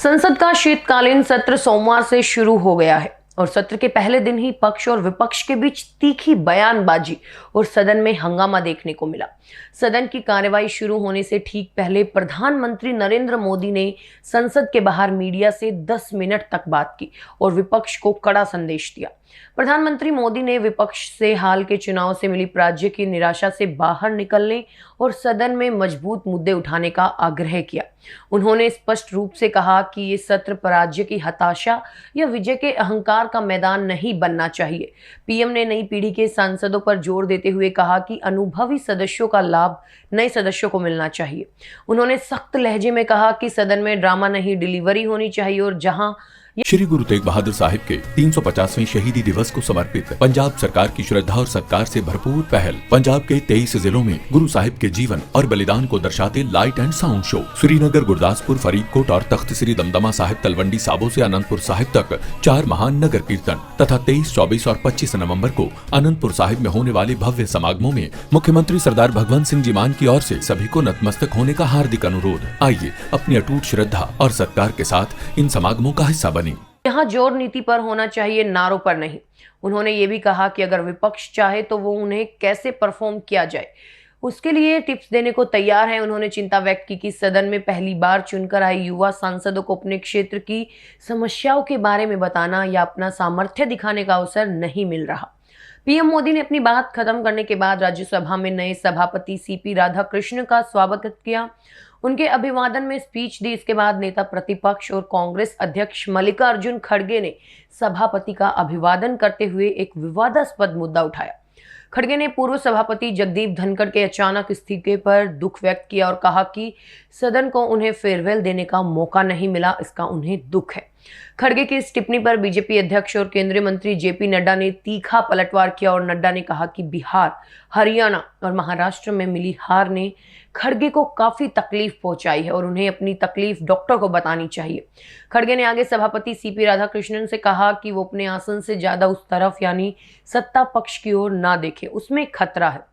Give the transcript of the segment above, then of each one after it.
संसद का शीतकालीन सत्र सोमवार से शुरू हो गया है और सत्र के पहले दिन ही पक्ष और विपक्ष के बीच तीखी बयानबाजी और सदन में हंगामा देखने को मिला। सदन की कार्यवाही शुरू होने से ठीक पहले प्रधानमंत्री नरेंद्र मोदी ने संसद के बाहर मीडिया से 10 मिनट तक बात की और विपक्ष को कड़ा संदेश दिया। प्रधानमंत्री मोदी ने विपक्ष से हाल के चुनाव से मिली पराजय की निराशा से बाहर निकलने और सदन में मजबूत मुद्दे उठाने का आग्रह किया। उन्होंने स्पष्ट रूप से कहा कि ये सत्र पराजय की हताशा या विजय के अहंकार का मैदान नहीं बनना चाहिए। पीएम ने नई पीढ़ी के सांसदों पर जोर देते हुए कहा कि अनुभवी सदस्यों का लाभ नए सदस्यों को मिलना चाहिए। उन्होंने सख्त लहजे में कहा कि सदन में ड्रामा नहीं, डिलीवरी होनी चाहिए और जहां श्री गुरु तेग बहादुर साहिब के 350वें शहीदी दिवस को समर्पित पंजाब सरकार की श्रद्धा और सत्कार से भरपूर पहल पंजाब के 23 जिलों में गुरु साहिब के जीवन और बलिदान को दर्शाते light and sound show Srinagar, Gurdaspur, Faridkot और तख्त श्री दमदमा साहिब, तलवंडी साबो से अनंतपुर साहिब तक 4 महान नगर कीर्तन तथा 23, 24 और 25 नवम्बर को अनंतपुर साहिब में होने वाले भव्य समागमों में मुख्यमंत्री सरदार भगवंत सिंह जी मान की ओर से सभी को नतमस्तक होने का हार्दिक अनुरोध। आइए अपनी अटूट श्रद्धा और सत्कार के साथ इन समागमों का हिस्सा बने। यहाँ जोर नीति पर होना चाहिए, नारों पर नहीं। उन्होंने ये भी कहा कि अगर विपक्ष चाहे तो वो उन्हें कैसे परफॉर्म किया जाए उसके लिए टिप्स देने को तैयार है। उन्होंने चिंता व्यक्त की कि सदन में पहली बार चुनकर आए युवा सांसदों को अपने क्षेत्र की समस्याओं के बारे में बताना या अपना सामर्थ्य दिखाने का अवसर नहीं मिल रहा। पीएम मोदी ने अपनी बात खत्म करने के बाद राज्यसभा में नए सभापति सीपी राधाकृष्णन का स्वागत किया। उनके अभिवादन में स्पीच दी। इसके बाद नेता प्रतिपक्ष और कांग्रेस अध्यक्ष मल्लिकार्जुन खड़गे ने सभापति का अभिवादन करते हुए एक विवादास्पद मुद्दा उठाया। खड़गे ने पूर्व सभापति जगदीप धनखड़ के अचानक इस्तीफे पर दुख व्यक्त किया और कहा कि सदन को उन्हें फेयरवेल देने का मौका नहीं मिला, इसका उन्हें दुख है। खड़गे की इस टिप्पणी पर बीजेपी अध्यक्ष और केंद्रीय मंत्री जेपी नड्डा ने तीखा पलटवार किया और नड्डा ने कहा कि बिहार, हरियाणा और महाराष्ट्र में मिली हार ने खड़गे को काफी तकलीफ पहुंचाई है और उन्हें अपनी तकलीफ डॉक्टर को बतानी चाहिए। खड़गे ने आगे सभापति सीपी राधाकृष्णन से कहा कि वो अपने आसन से ज्यादा उस तरफ यानी सत्ता पक्ष की ओर ना देखे, उसमें खतरा है।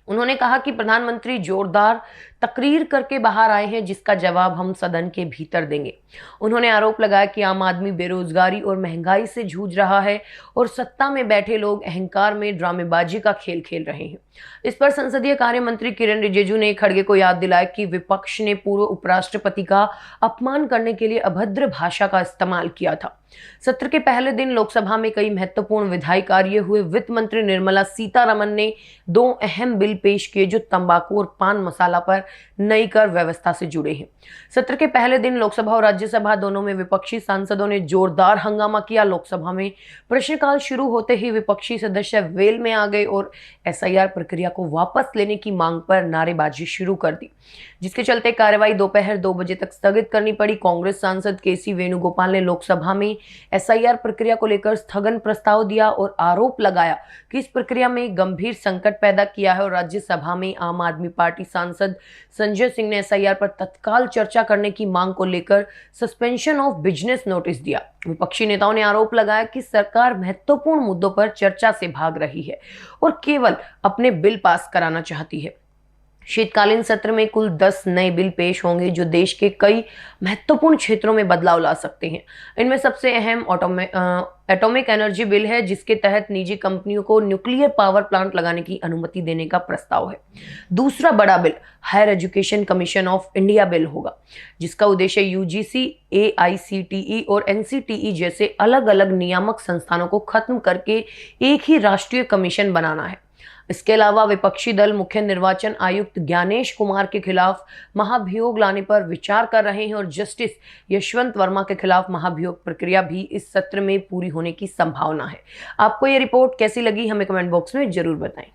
उन्होंने कहा कि प्रधानमंत्री जोरदार तकरीर करके बाहर आए हैं जिसका जवाब हम सदन के भीतर देंगे। उन्होंने आरोप लगाया कि आम आदमी बेरोजगारी और महंगाई से जूझ रहा है और सत्ता में बैठे लोग अहंकार में ड्रामेबाजी का खेल खेल रहे हैं। इस पर संसदीय कार्य मंत्री किरण रिजिजू ने खड़गे को याद दिलाया कि विपक्ष ने पूर्व उपराष्ट्रपति का अपमान करने के लिए अभद्र भाषा का इस्तेमाल किया था। सत्र के पहले दिन लोकसभा में कई महत्वपूर्ण विधायी कार्य हुए। वित्त मंत्री निर्मला सीतारमण ने 2 अहम बिल पेश किए जो तंबाकू और पान मसाला पर नई कर व्यवस्था से जुड़े हैं। सत्र के पहले दिन लोकसभा और राज्यसभा दोनों में विपक्षी सांसदों ने जोरदार हंगामा किया। लोकसभा में प्रश्नकाल शुरू होते ही विपक्षी सदस्य वेल में आ गए और एसआईआर प्रक्रिया को वापस लेने की मांग पर नारेबाजी शुरू कर दी, जिसके चलते कार्यवाही दोपहर 2 बजे तक स्थगित करनी पड़ी। कांग्रेस सांसद केसी वेणुगोपाल ने लोकसभा में एसआईआर प्रक्रिया को लेकर स्थगन प्रस्ताव दिया और आरोप लगाया कि इस प्रक्रिया में गंभीर संकट पैदा किया है और राज्यसभा में आम आदमी पार्टी सांसद संजय सिंह ने एसआईआर पर तत्काल चर्चा करने की मांग को लेकर सस्पेंशन ऑफ बिजनेस नोटिस दिया। विपक्षी नेताओं ने आरोप लगाया कि सरकार महत्वपूर्ण मुद्दों पर चर्चा से भाग रही है और केवल अपने बिल पास कराना चाहती है। शीतकालीन सत्र में कुल 10 नए बिल पेश होंगे जो देश के कई महत्वपूर्ण क्षेत्रों में बदलाव ला सकते हैं। इनमें सबसे अहम एटॉमिक एनर्जी बिल है, जिसके तहत निजी कंपनियों को न्यूक्लियर पावर प्लांट लगाने की अनुमति देने का प्रस्ताव है। दूसरा बड़ा bill higher education commission of India bill होगा, जिसका उद्देश्य यूजीसी, एआईसीटीई और एनसीटीई जैसे अलग अलग नियामक संस्थानों को खत्म करके एक ही राष्ट्रीय कमीशन बनाना है। इसके अलावा विपक्षी दल मुख्य निर्वाचन आयुक्त ज्ञानेश कुमार के खिलाफ महाभियोग लाने पर विचार कर रहे हैं और जस्टिस यशवंत वर्मा के खिलाफ महाभियोग प्रक्रिया भी इस सत्र में पूरी होने की संभावना है। आपको ये रिपोर्ट कैसी लगी हमें कमेंट बॉक्स में जरूर बताएं।